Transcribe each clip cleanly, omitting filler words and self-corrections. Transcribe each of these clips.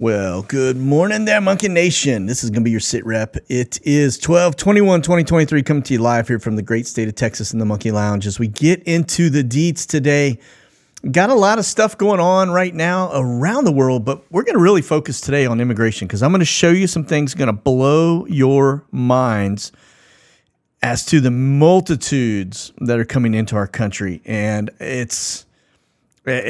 Well, good morning there, Monkey Nation. This is going to be your SITREP. It is 12/21/2023, coming to you live here from the great state of Texas in the Monkey Lounge. As we get into the deets today, got a lot of stuff going on right now around the world, but we're going to really focus today on immigration because I'm going to show you some things going to blow your minds as to the multitudes that are coming into our country. And it's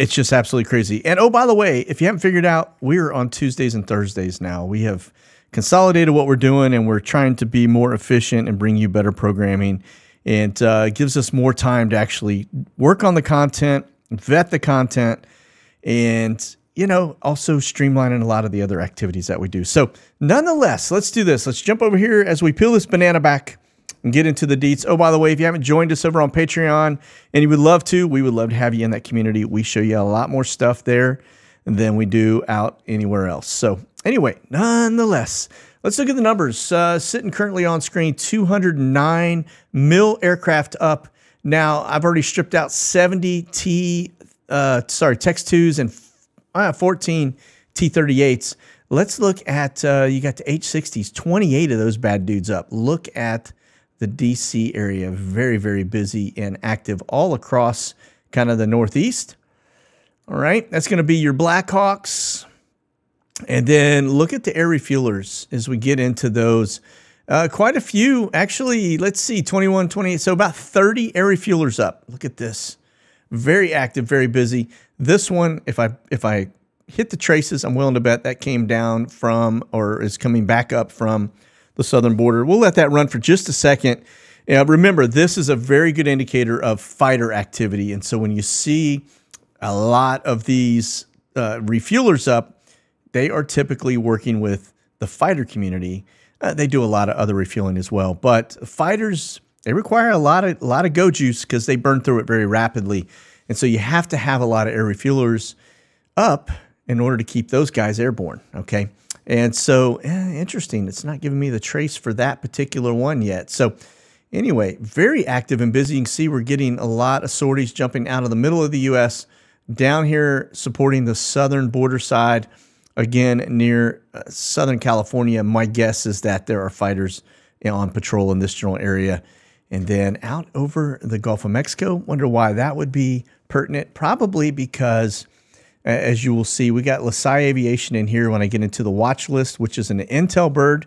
just absolutely crazy. And oh, by the way, if you haven't figured out, we're on Tuesdays and Thursdays now. We have consolidated what we're doing, and we're trying to be more efficient and bring you better programming. And it gives us more time to actually work on the content, vet the content, and, you know, also streamlining a lot of the other activities that we do. So nonetheless, let's do this. Let's jump over here as we peel this banana back and get into the deets. Oh, by the way, if you haven't joined us over on Patreon and you would love to, we would love to have you in that community. We show you a lot more stuff there than we do out anywhere else. So anyway, nonetheless, let's look at the numbers. Sitting currently on screen, 209 mil aircraft up. Now, I've already stripped out 70 Tex-2s and 14 T-38s. Let's look at, you got the H-60s, 28 of those bad dudes up. Look at the DC area, very, very busy and active all across kind of the Northeast. All right, that's going to be your Blackhawks. And then look at the air refuelers as we get into those. Quite a few, actually, let's see, 21, 28, so about 30 air refuelers up. Look at this. Very active, very busy. This one, if I hit the traces, I'm willing to bet that came down from, or is coming back up from, the southern border. We'll let that run for just a second. Remember, this is a very good indicator of fighter activity. And so when you see a lot of these refuelers up, they are typically working with the fighter community. They do a lot of other refueling as well. But fighters, they require a lot of go juice because they burn through it very rapidly. And so you have to have a lot of air refuelers up in order to keep those guys airborne, okay? And so, interesting. It's not giving me the trace for that particular one yet. So anyway, very active and busy. You can see we're getting a lot of sorties jumping out of the middle of the U.S. down here supporting the southern border side. Again, near Southern California, my guess is that there are fighters on patrol in this general area. And then out over the Gulf of Mexico, wonder why that would be pertinent. Probably because, as you will see, we got LaSalle Aviation in here when I get into the watch list, which is an intel bird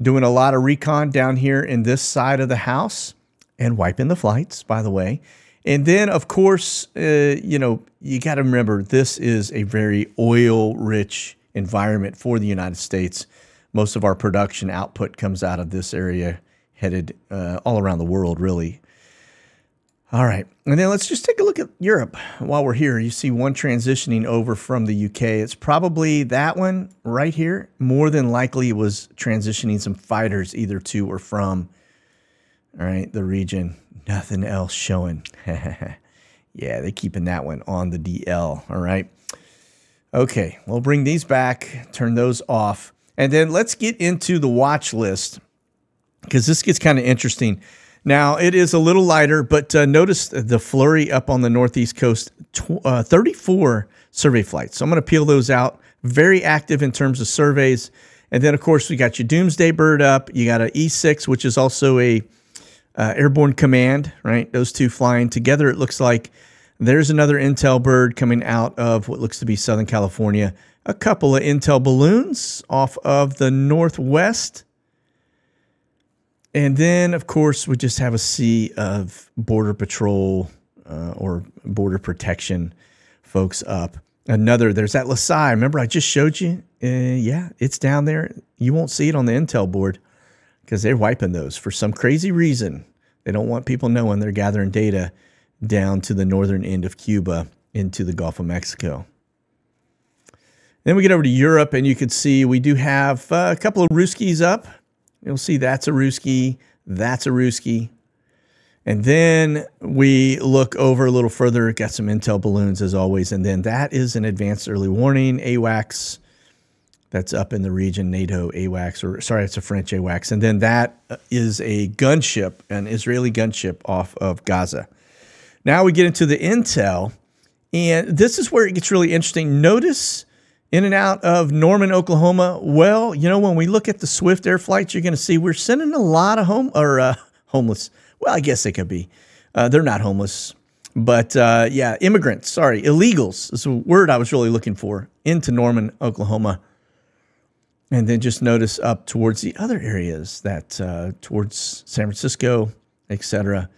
doing a lot of recon down here in this side of the house and wiping the flights, by the way. And then, of course, you know, you got to remember, this is a very oil-rich environment for the United States. Most of our production output comes out of this area, headed all around the world, really. All right, and then let's just take a look at Europe while we're here. You see one transitioning over from the UK. It's probably that one right here. More than likely it was transitioning some fighters either to or from, all right, the region. Nothing else showing. Yeah, they're keeping that one on the DL, all right? Okay, we'll bring these back, turn those off. And then let's get into the watch list because this gets kind of interesting. Now, it is a little lighter, but notice the flurry up on the Northeast coast, 34 survey flights. So I'm going to peel those out. Very active in terms of surveys. And then, of course, we got your Doomsday Bird up. You got an E6, which is also a airborne command, right? Those two flying together, it looks like. There's another intel bird coming out of what looks to be Southern California. A couple of intel balloons off of the northwest. And then, of course, we just have a sea of Border Patrol or Border Protection folks up. There's that LaSalle. Remember, I just showed you? Yeah, it's down there. You won't see it on the intel board because they're wiping those for some crazy reason. They don't want people knowing they're gathering data down to the northern end of Cuba into the Gulf of Mexico. Then we get over to Europe, and you can see we do have a couple of Ruskies up. You'll see that's a Ruski, that's a Ruski. And then we look over a little further, got some intel balloons as always. And then that is an advanced early warning, AWACS. That's up in the region, NATO AWACS, or sorry, it's a French AWACS. And then that is a gunship, an Israeli gunship off of Gaza. Now we get into the intel, and this is where it gets really interesting. Notice In and out of Norman, Oklahoma. Well, you know, when we look at the Swift air flights, you're going to see we're sending a lot of homeless. Well, I guess they could be. They're not homeless. But yeah, immigrants, sorry, illegals is a word I was really looking for, into Norman, Oklahoma. And then just notice up towards the other areas that towards San Francisco, etc.,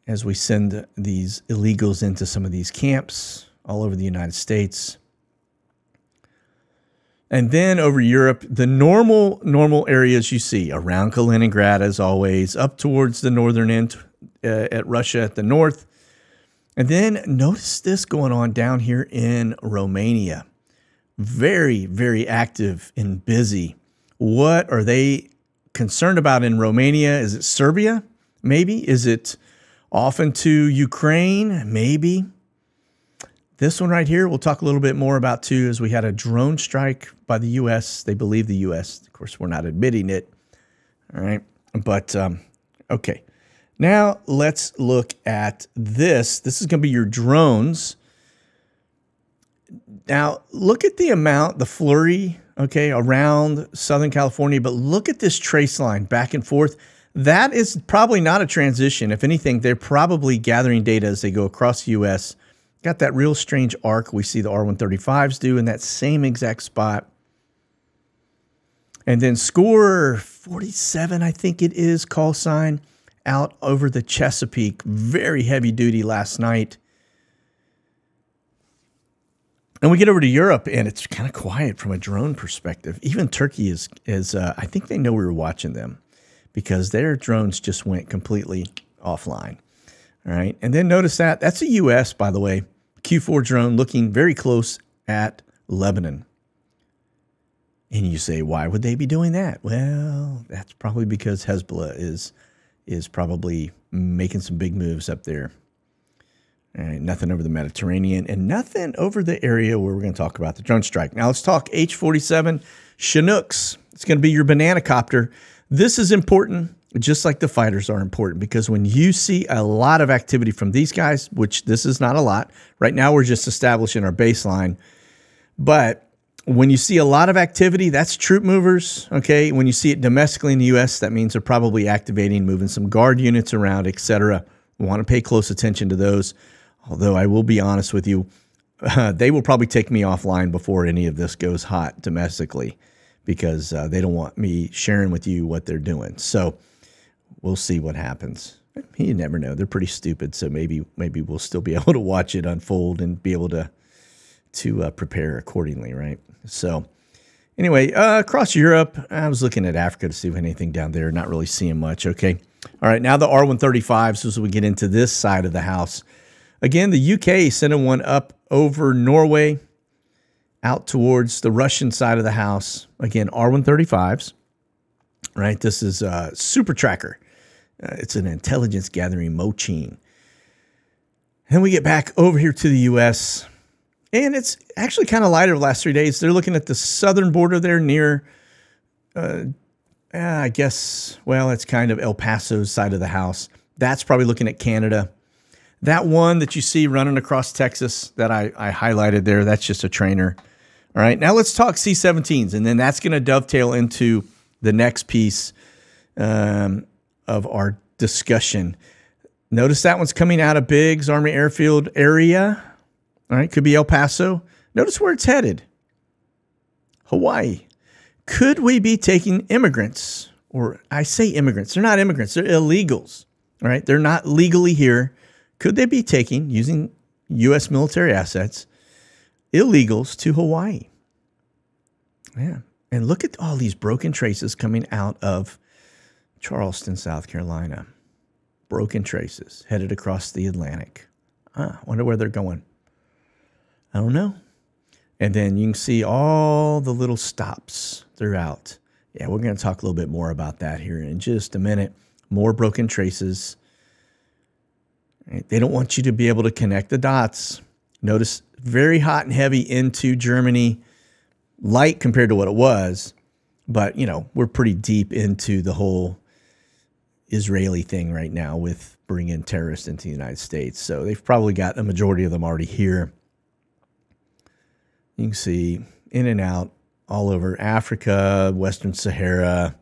as we send these illegals into some of these camps all over the United States. And then over Europe, the normal areas you see around Kaliningrad, as always, up towards the northern end at Russia at the north. And then notice this going on down here in Romania. Very, very active and busy. What are they concerned about in Romania? Is it Serbia? Maybe. Is it off into Ukraine? Maybe. This one right here, we'll talk a little bit more about too, as we had a drone strike by the U.S. They believe the U.S. Of course, we're not admitting it. All right. But, okay. Now, let's look at this. This is going to be your drones. Now, look at the amount, the flurry, okay, around Southern California. But look at this trace line back and forth. That is probably not a transition. If anything, they're probably gathering data as they go across the U.S., got that real strange arc we see the R-135s do in that same exact spot. And then score 47, I think it is, call sign, out over the Chesapeake. Very heavy duty last night. And we get over to Europe, and it's kind of quiet from a drone perspective. Even Turkey is I think they know we were watching them because their drones just went completely offline. All right, and then notice that. That's a U.S., by the way, Q4 drone looking very close at Lebanon. And you say, why would they be doing that? Well, that's probably because Hezbollah is probably making some big moves up there. All right, nothing over the Mediterranean and nothing over the area where we're going to talk about the drone strike. Now let's talk H-47 Chinooks. It's going to be your banana copter. This is important. Just like the fighters are important, because when you see a lot of activity from these guys, which this is not a lot, right now we're just establishing our baseline, but when you see a lot of activity, that's troop movers, okay? When you see it domestically in the U.S., that means they're probably activating, moving some guard units around, etc. We want to pay close attention to those, although I will be honest with you, they will probably take me offline before any of this goes hot domestically, because they don't want me sharing with you what they're doing. So we'll see what happens. You never know. They're pretty stupid, so maybe we'll still be able to watch it unfold and be able to prepare accordingly, right? So anyway, across Europe, I was looking at Africa to see if anything down there. Not really seeing much, okay? All right, now the R-135s as we get into this side of the house. Again, the UK sending one up over Norway out towards the Russian side of the house. Again, R-135s, right? This is a super tracker. It's an intelligence gathering machine. Then we get back over here to the U.S., and it's actually kind of lighter the last 3 days. They're looking at the southern border there near, I guess, well, it's kind of El Paso's side of the house. That's probably looking at Canada. That one that you see running across Texas that I highlighted there, that's just a trainer. All right, now let's talk C-17s, and then that's going to dovetail into the next piece of our discussion. Notice that one's coming out of Biggs Army Airfield area. All right, could be El Paso. Notice where it's headed. Hawaii. Could we be taking immigrants? Or I say immigrants. They're not immigrants. They're illegals. All right, they're not legally here. Could they be taking, using U.S. military assets, illegals to Hawaii? Yeah. And look at all these broken traces coming out of Charleston, South Carolina. Broken traces headed across the Atlantic. Wonder where they're going. I don't know. And then you can see all the little stops throughout. Yeah, we're going to talk a little bit more about that here in just a minute. More broken traces. Right? They don't want you to be able to connect the dots. Notice very hot and heavy into Germany. Light compared to what it was. But, you know, we're pretty deep into the whole Israeli thing right now with bringing terrorists into the United States. So they've probably got a majority of them already here. You can see in and out all over Africa, Western Sahara.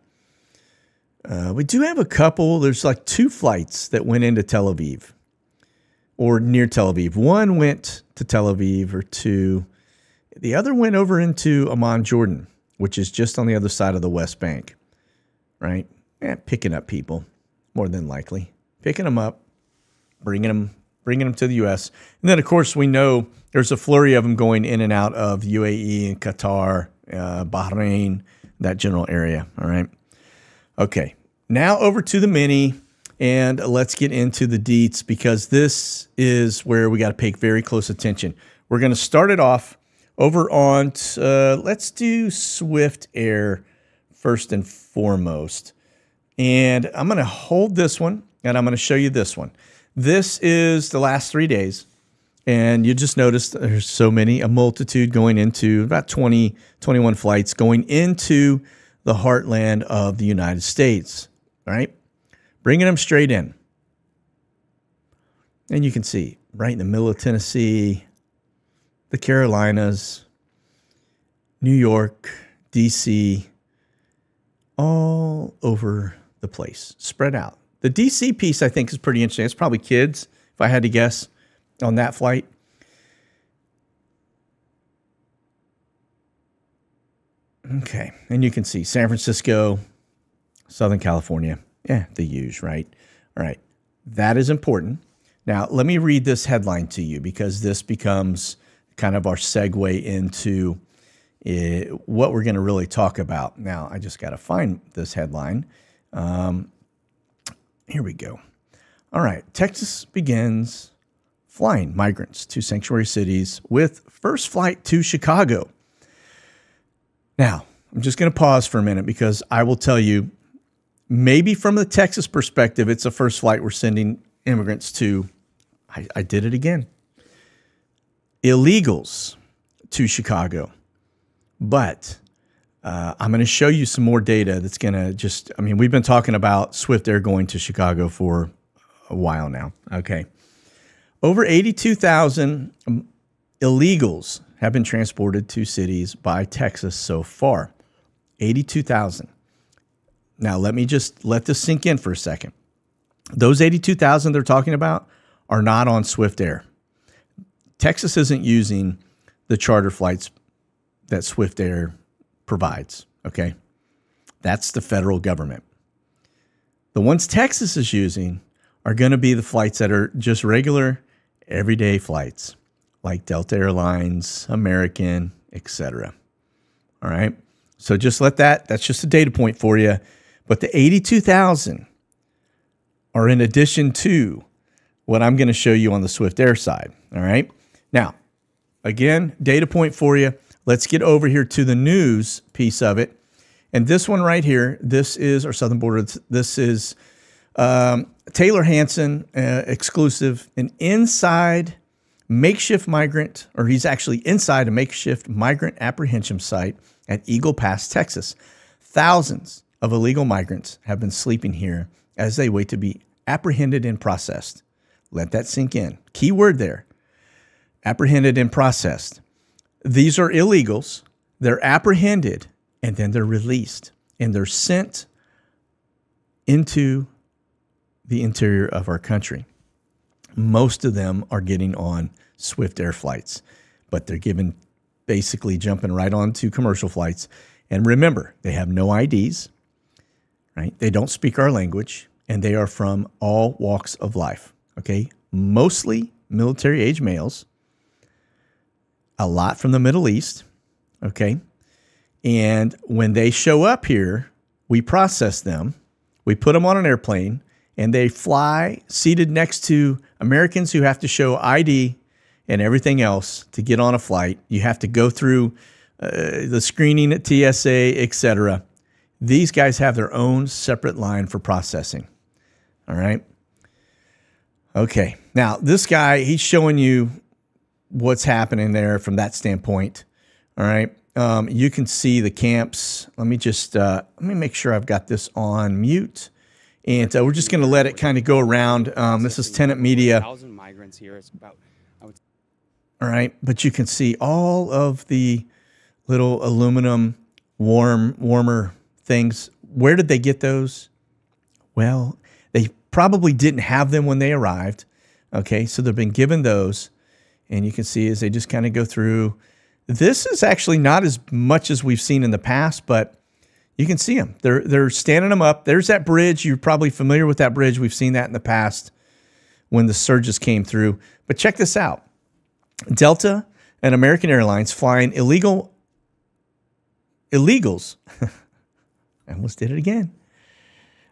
We do have a couple. There's like 2 flights that went into Tel Aviv or near Tel Aviv. One went to Tel Aviv or 2. The other went over into Amman, Jordan, which is just on the other side of the West Bank, right? Picking up people, more than likely. Picking them up, bringing them to the U.S. And then, of course, we know there's a flurry of them going in and out of UAE and Qatar, Bahrain, that general area, all right? Okay, now over to the Mini, and let's get into the deets because this is where we got to pay very close attention. We're going to start it off over on, let's do Swift Air first and foremost. And I'm going to hold this one, and I'm going to show you this one. This is the last 3 days, and you just noticed there's so many, a multitude going into about 20, 21 flights going into the heartland of the United States, all right? Bringing them straight in. And you can see right in the middle of Tennessee, the Carolinas, New York, D.C., all over the place, spread out. The D.C. piece, I think, is pretty interesting. It's probably kids, if I had to guess, on that flight. Okay, and you can see San Francisco, Southern California. Yeah, the usual, right? All right, that is important. Now, let me read this headline to you because this becomes kind of our segue into what we're going to really talk about. Now, I just got to find this headline. Here we go. All right, Texas begins flying migrants to sanctuary cities with first flight to Chicago. Now, I'm just going to pause for a minute because I will tell you, maybe from the Texas perspective, it's the first flight we're sending immigrants to. I did it again. Illegals to Chicago. But I'm going to show you some more data that's going to just, I mean, we've been talking about Swift Air going to Chicago for a while now. Okay. Over 82,000 illegals have been transported to cities by Texas so far. 82,000. Now, let me just let this sink in for a second. Those 82,000 they're talking about are not on Swift Air. Texas isn't using the charter flights that Swift Air provides, okay? That's the federal government. The ones Texas is using are going to be the flights that are just regular, everyday flights, like Delta Airlines, American, etc. All right? So just let that's just a data point for you. But the 82,000 are in addition to what I'm going to show you on the Swift Air side. All right? Now, again, data point for you. Let's get over here to the news piece of it. And this one right here, this is our Southern Border. This is Taylor Hansen, exclusive, an inside makeshift migrant, or he's actually inside a makeshift migrant apprehension site at Eagle Pass, Texas. Thousands of illegal migrants have been sleeping here as they wait to be apprehended and processed. Let that sink in. Key word there, apprehended and processed. These are illegals. They're apprehended, and then they're released, and they're sent into the interior of our country. Most of them are getting on Swift Air flights, but they're basically jumping right onto commercial flights. And remember, they have no IDs, right? They don't speak our language, and they are from all walks of life, okay? Mostly military-age males, a lot from the Middle East, okay? And when they show up here, we process them, we put them on an airplane, and they fly seated next to Americans who have to show ID and everything else to get on a flight. You have to go through the screening at TSA, etc. These guys have their own separate line for processing. All right? Okay. Now, this guy, he's showing you what's happening there from that standpoint. All right? You can see the camps. Let me just let me make sure I've got this on mute. And we're just going to let it kind of go around. This is Tenant Media. 1,000 migrants here. It's about, All right. But you can see all of the little aluminum warmer things. Where did they get those? Well, they probably didn't have them when they arrived. Okay. So they've been given those. And you can see as they just kind of go through. This is actually not as much as we've seen in the past, but you can see them. They're standing them up. There's that bridge. You're probably familiar with that bridge. We've seen that in the past when the surges came through. But check this out. Delta and American Airlines flying illegals. I almost did it again.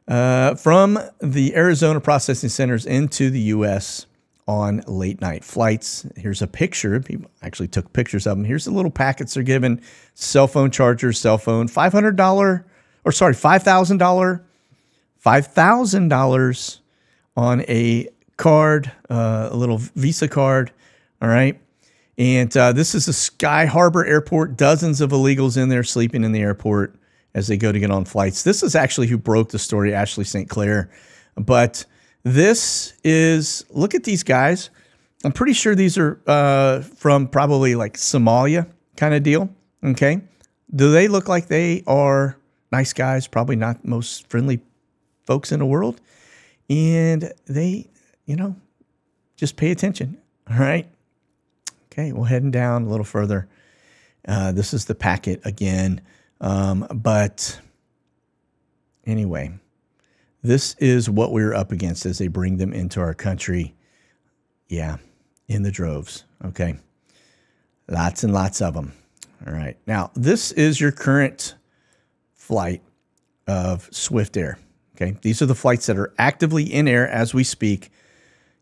From the Arizona processing centers into the U.S. on late night flights. Here's a picture. People actually took pictures of them. Here's the little packets they're given. Cell phone chargers, cell phone, $5,000 on a card, a little Visa card. All right. And this is the Sky Harbor Airport. Dozens of illegals in there sleeping in the airport as they go to get on flights. This is actually who broke the story, Ashley St. Clair. But this is, look at these guys. I'm pretty sure these are from probably like Somalia kind of deal. Okay. Do they look like they are nice guys? Probably not most friendly folks in the world. And they, you know, just pay attention. All right. Okay. Well, heading down a little further. This is the packet again. But anyway, this is what we're up against as they bring them into our country. Yeah, in the droves. Okay. Lots and lots of them. All right. Now, this is your current flight of Swift Air. Okay. These are the flights that are actively in air as we speak.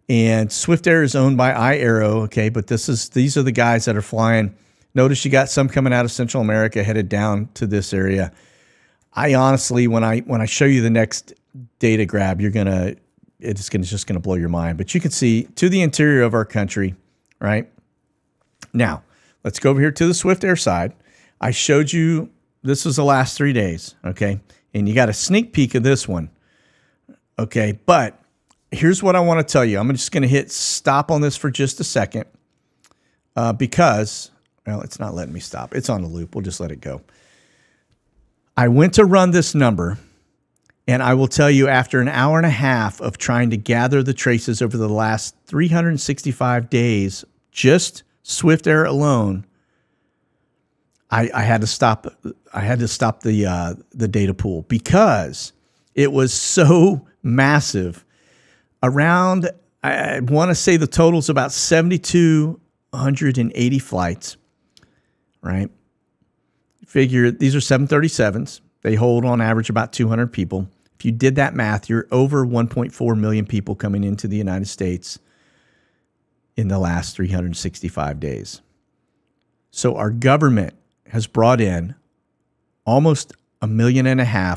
And Swift Air is owned by iAero. Okay. But these are the guys that are flying. Notice you got some coming out of Central America headed down to this area. I honestly, when I show you the next data grab, it's just gonna blow your mind. But you can see to the interior of our country, right? Now, let's go over here to the Swift Air side. I showed you, this was the last 3 days, okay? And you got a sneak peek of this one, okay? But here's what I want to tell you. I'm just going to hit stop on this for just a second because, well, it's not letting me stop. It's on the loop. We'll just let it go. I went to run this number, and I will tell you after an hour and a half of trying to gather the traces over the last 365 days, just Swift Air alone, I had to stop. I had to stop the data pool because it was so massive. Around, I want to say the total's about 7,280 flights, right? Figure these are 737s. They hold on average about 200 people. If you did that math, you're over 1.4 million people coming into the United States in the last 365 days. So our government has brought in almost 1.5 million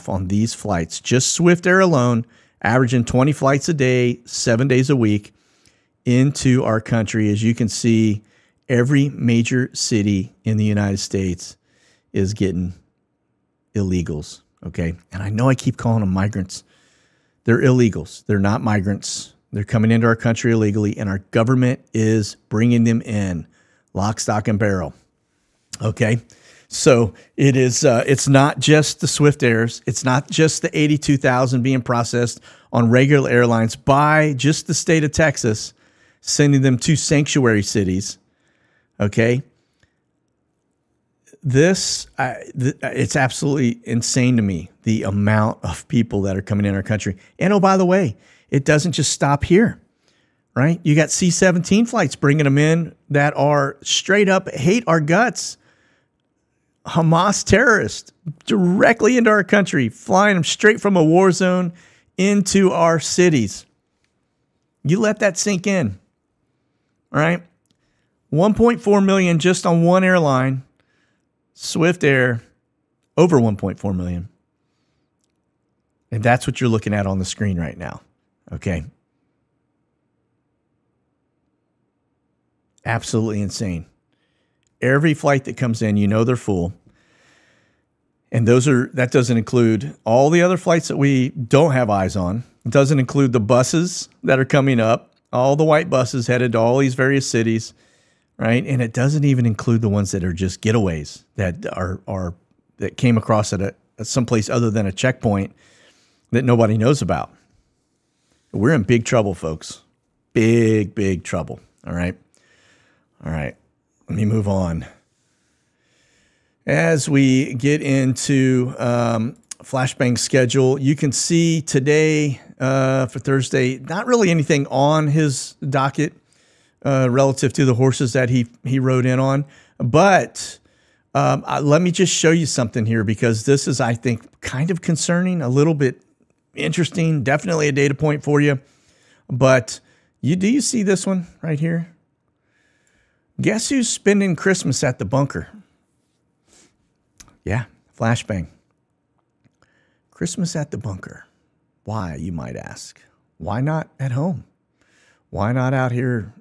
on these flights. Just Swift Air alone, averaging 20 flights a day, 7 days a week into our country. As you can see, every major city in the United States is getting illegals, okay? And I know I keep calling them migrants. They're illegals. They're not migrants. They're coming into our country illegally, and our government is bringing them in, lock, stock, and barrel, okay? So it is. It's not just the Swift Airs. It's not just the 82,000 being processed on regular airlines by just the state of Texas, sending them to sanctuary cities. Okay. It's absolutely insane to me, the amount of people that are coming in our country. And oh, by the way, it doesn't just stop here, right? You got C-17 flights bringing them in that are straight up hate our guts. Hamas terrorists directly into our country, flying them straight from a war zone into our cities. You let that sink in. All right. 1.4 million just on one airline, Swift Air, over 1.4 million. And that's what you're looking at on the screen right now. Okay. Absolutely insane. Every flight that comes in, you know they're full. And that doesn't include all the other flights that we don't have eyes on. It doesn't include the buses that are coming up, all the white buses headed to all these various cities. right? And it doesn't even include the ones that are just getaways that that came across at someplace other than a checkpoint that nobody knows about. We're in big trouble, folks. Big, big trouble. All right. All right. Let me move on. As we get into Flashbang's schedule, you can see today for Thursday, not really anything on his docket relative to the horses that he rode in on. But let me just show you something here, because this is, I think, kind of concerning, a little bit interesting, definitely a data point for you. But do you see this one right here? Guess who's spending Christmas at the bunker? Yeah, Flashbang. Christmas at the bunker. Why, you might ask? Why not at home? Why not out here?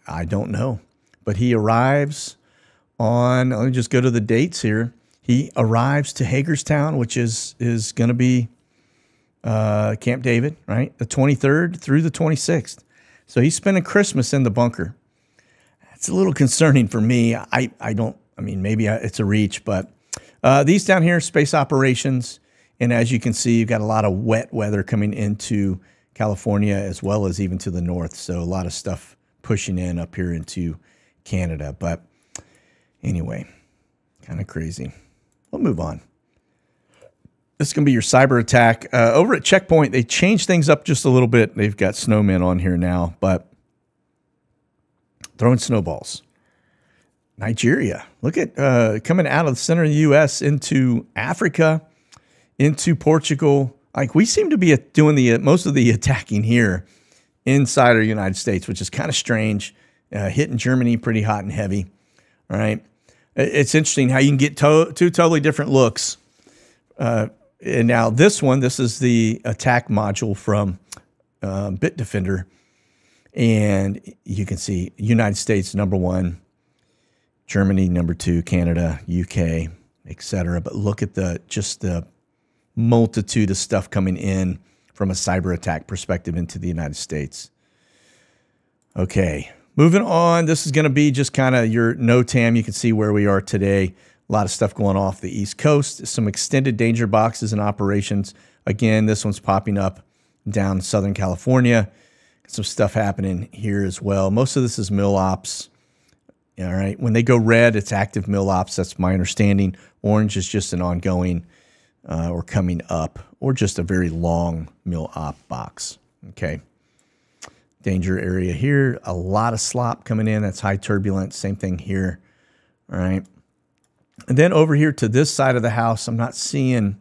I don't know. But he arrives on, let me just go to the dates here. He arrives to Hagerstown, which is going to be Camp David, right? The 23rd through the 26th. So he's spending Christmas in the bunker. It's a little concerning for me. I mean, maybe it's a reach, but these down here, space operations. And as you can see, you've got a lot of wet weather coming into California as well as even to the north. So a lot of stuff pushing in up here into Canada. But anyway, kind of crazy. We'll move on. This is going to be your cyber attack. Over at Checkpoint, they changed things up just a little bit. They've got snowmen on here now, but throwing snowballs. Nigeria. Look at coming out of the center of the U.S. into Africa, into Portugal. Like, we seem to be doing most of the attacking here inside our United States, which is kind of strange. Hitting Germany pretty hot and heavy. All right. It's interesting how you can get two totally different looks. And now this is the attack module from Bitdefender. And you can see United States, #1, Germany, #2, Canada, UK, etc. But look at just the multitude of stuff coming in from a cyber attack perspective into the United States. Okay, moving on. This is going to be just kind of your NOTAM. You can see where we are today. A lot of stuff going off the East Coast. Some extended danger boxes and operations. Again, this one's popping up down Southern California. Some stuff happening here as well. Most of this is mill ops. All right. When they go red, it's active mill ops. That's my understanding. Orange is just an ongoing or coming up, or just a very long mill op box. Okay. Danger area here. A lot of slop coming in. That's high turbulence. Same thing here. All right. And then over here to this side of the house, I'm not seeing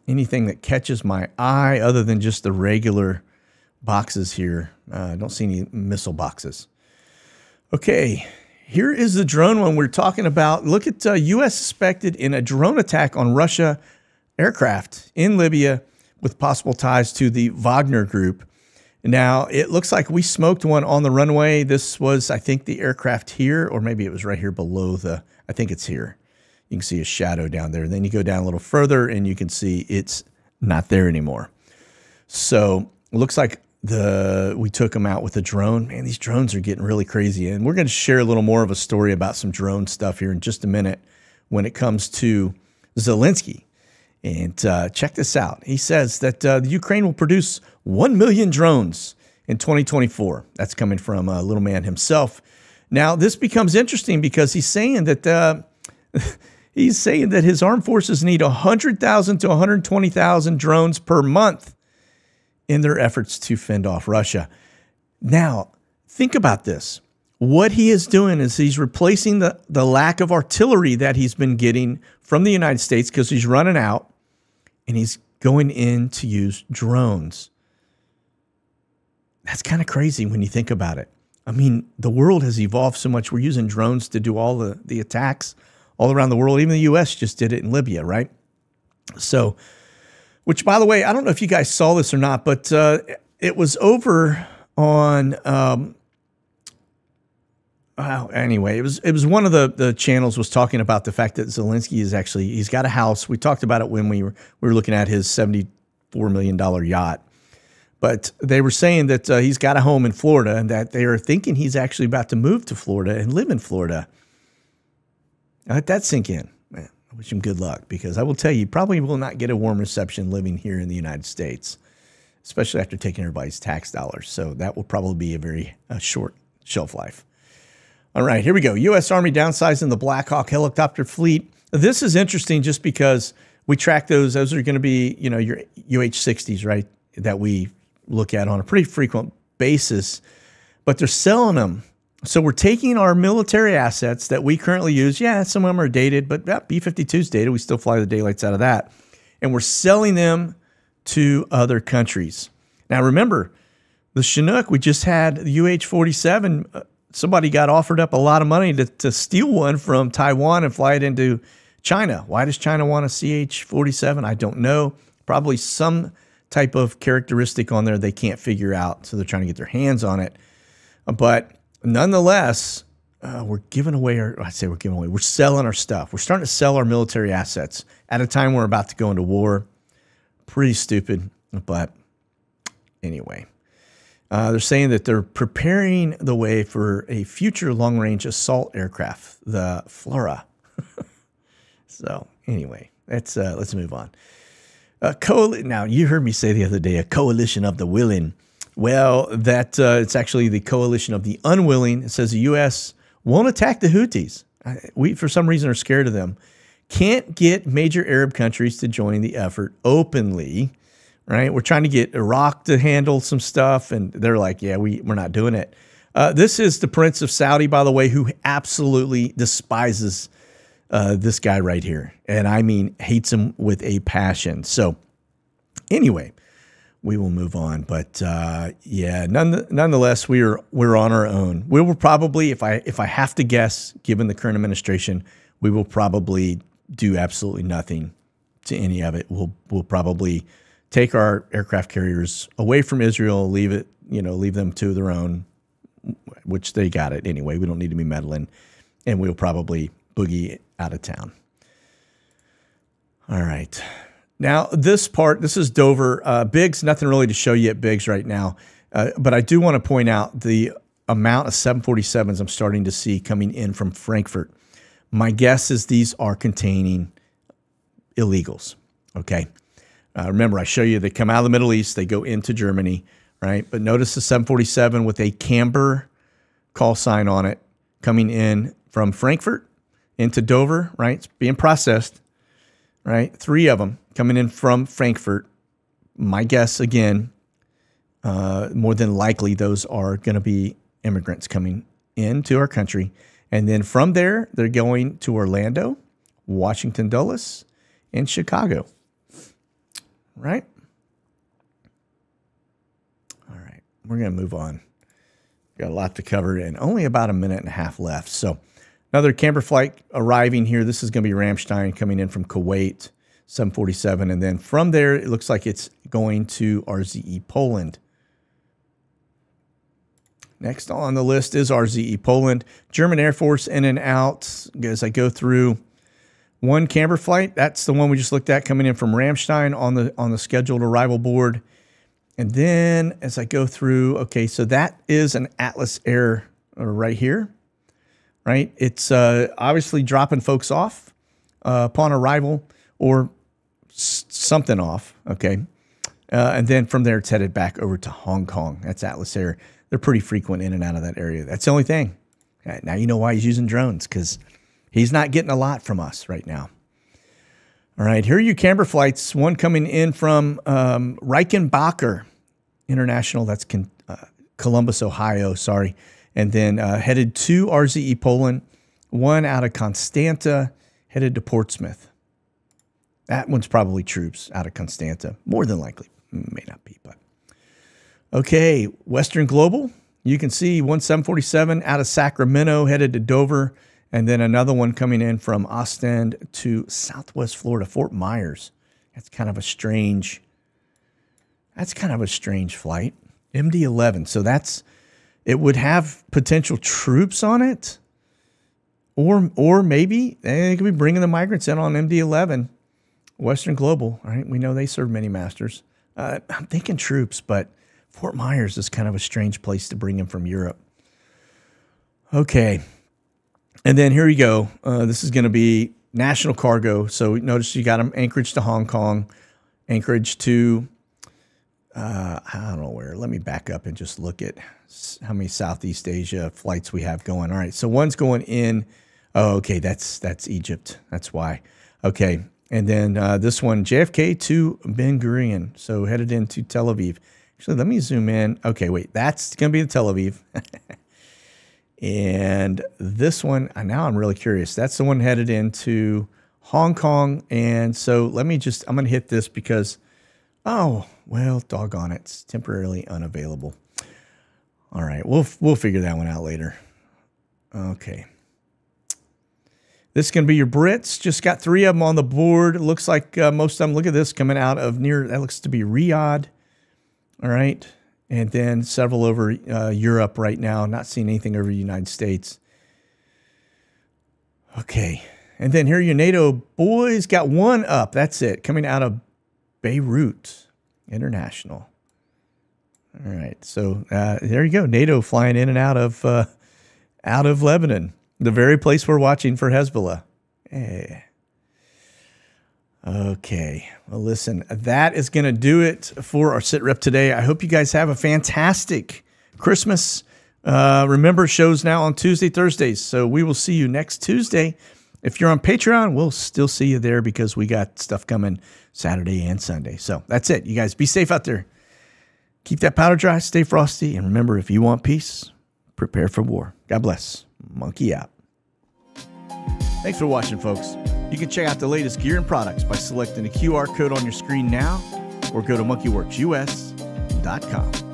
anything that catches my eye other than just the regular boxes here. I don't see any missile boxes. Okay, here is the drone one we're talking about. Look at U.S. suspected in a drone attack on Russia aircraft in Libya with possible ties to the Wagner group. Now, it looks like we smoked one on the runway. This was, I think, the aircraft here, or maybe it was right here below I think it's here. You can see a shadow down there. Then you go down a little further and you can see it's not there anymore. So it looks like we took them out with a drone. Man, these drones are getting really crazy. And we're going to share a little more of a story about some drone stuff here in just a minute when it comes to Zelensky. And check this out. He says that the Ukraine will produce 1 million drones in 2024. That's coming from Little Man himself. Now, this becomes interesting because he's saying that his armed forces need 100,000 to 120,000 drones per month in their efforts to fend off Russia. Now, think about this. What he is doing is he's replacing the lack of artillery that he's been getting from the United States because he's running out, and he's going in to use drones. That's kind of crazy when you think about it. I mean, the world has evolved so much. We're using drones to do all the attacks all around the world. Even the U.S. just did it in Libya, right? So, which, by the way, I don't know if you guys saw this or not, but it was over on anyway, it was one of the channels was talking about the fact that Zelensky is he's got a house. We talked about it when we were looking at his $74 million yacht. But they were saying that he's got a home in Florida and that they are thinking he's actually about to move to Florida and live in Florida. Let that sink in. Man, I wish him good luck, because I will tell you, probably will not get a warm reception living here in the United States, especially after taking everybody's tax dollars. So that will probably be a very short shelf life. All right, here we go. U.S. Army downsizing the Black Hawk helicopter fleet. This is interesting just because we track those. Those are going to be, you know, your UH-60s, right, that we look at on a pretty frequent basis. But they're selling them. So we're taking our military assets that we currently use. Yeah, some of them are dated, but B-52 is dated. We still fly the daylights out of that. And we're selling them to other countries. Now, remember, the Chinook, we just had the UH-47. Somebody got offered up a lot of money to steal one from Taiwan and fly it into China. Why does China want a CH-47? I don't know. Probably some type of characteristic on there they can't figure out, so they're trying to get their hands on it. But nonetheless, we're giving away we're selling our stuff. We're starting to sell our military assets at a time we're about to go into war. Pretty stupid, but anyway. They're saying that they're preparing the way for a future long-range assault aircraft, the Flora. So anyway, let's move on. Now, you heard me say the other day, a coalition of the willing. Well, it's actually the coalition of the unwilling. It says the U.S. won't attack the Houthis. We, for some reason, are scared of them. Can't get major Arab countries to join the effort openly, right? We're trying to get Iraq to handle some stuff, and they're like, yeah, we're not doing it. This is the Prince of Saudi, by the way, who absolutely despises this guy right here. And I mean, hates him with a passion. So anyway, we will move on. But yeah, nonetheless, we're on our own. We will probably, if I have to guess, given the current administration, we will probably do absolutely nothing to any of it. We'll probably take our aircraft carriers away from Israel, leave them to their own, which they got it anyway. We don't need to be meddling, and we'll probably boogie out of town. All right. Now, this is Dover. Biggs, nothing really to show you at Biggs right now, but I do want to point out the amount of 747s I'm starting to see coming in from Frankfurt. My guess is these are containing illegals, okay? Remember, I show you they come out of the Middle East, they go into Germany, right? But notice the 747 with a camber call sign on it coming in from Frankfurt into Dover, right? It's being processed, right? 3 of them coming in from Frankfurt. My guess, again, more than likely, those are going to be immigrants coming into our country. And then from there, they're going to Orlando, Washington Dulles, and Chicago. Right? All right. We're going to move on. Got a lot to cover and only about a minute and a half left. So another camber flight arriving here. This is going to be Ramstein coming in from Kuwait, 747. And then from there, it looks like it's going to RZE Poland. Next on the list is RZE Poland. German Air Force in and out. As I go through one camber flight, that's the one we just looked at coming in from Ramstein on the scheduled arrival board. And then as I go through, okay, so that is an Atlas Air right here, right? It's obviously dropping folks off upon arrival or something off, okay? And then from there, it's headed back over to Hong Kong. That's Atlas Air. They're pretty frequent in and out of that area. That's the only thing. Now you know why he's using drones, because he's not getting a lot from us right now. All right, here are your camber flights. One coming in from Reichenbacher International. That's Columbus, Ohio, sorry. And then headed to RZE Poland. One out of Constanta, headed to Portsmouth. That one's probably troops out of Constanta. More than likely. May not be, but. Okay, Western Global. You can see 747 out of Sacramento, headed to Dover. And then another one coming in from Ostend to Southwest Florida, Fort Myers. That's kind of a strange flight. MD-11. So it would have potential troops on it. Or maybe they could be bringing the migrants in on MD-11. Western Global, all right? We know they serve many masters. I'm thinking troops, but Fort Myers is kind of a strange place to bring him from Europe. Okay. And then here you go. This is going to be national cargo. So notice you got them Anchorage to Hong Kong, Anchorage to, I don't know where. Let me back up and just look at how many Southeast Asia flights we have going. All right. So one's going in. Oh, okay. That's Egypt. That's why. Okay. And then this one, JFK to Ben Gurion. So headed into Tel Aviv. Actually, let me zoom in. Okay, wait. That's going to be the Tel Aviv. And this one, now I'm really curious. That's the one headed into Hong Kong. And so let me just, I'm going to hit this because, oh, well, doggone it. It's temporarily unavailable. All right, we'll figure that one out later. Okay. This is going to be your Brits. Just got 3 of them on the board. It looks like most of them, look at this, coming out of that looks to be Riyadh. All right. And then several over Europe right now. Not seeing anything over the United States. Okay. And then here are your NATO boys. Got 1 up. That's it. Coming out of Beirut International. All right. So there you go. NATO flying in and out of Lebanon. The very place we're watching for Hezbollah. Hey. Okay. Well, listen, that is going to do it for our SITREP today. I hope you guys have a fantastic Christmas. Remember, shows now on Tuesday, Thursdays. So we will see you next Tuesday. If you're on Patreon, we'll still see you there because we got stuff coming Saturday and Sunday. So that's it. You guys be safe out there. Keep that powder dry, stay frosty. And remember, if you want peace, prepare for war. God bless. Monkey out. Thanks for watching, folks. You can check out the latest gear and products by selecting the QR code on your screen now or go to monkeyworksus.com.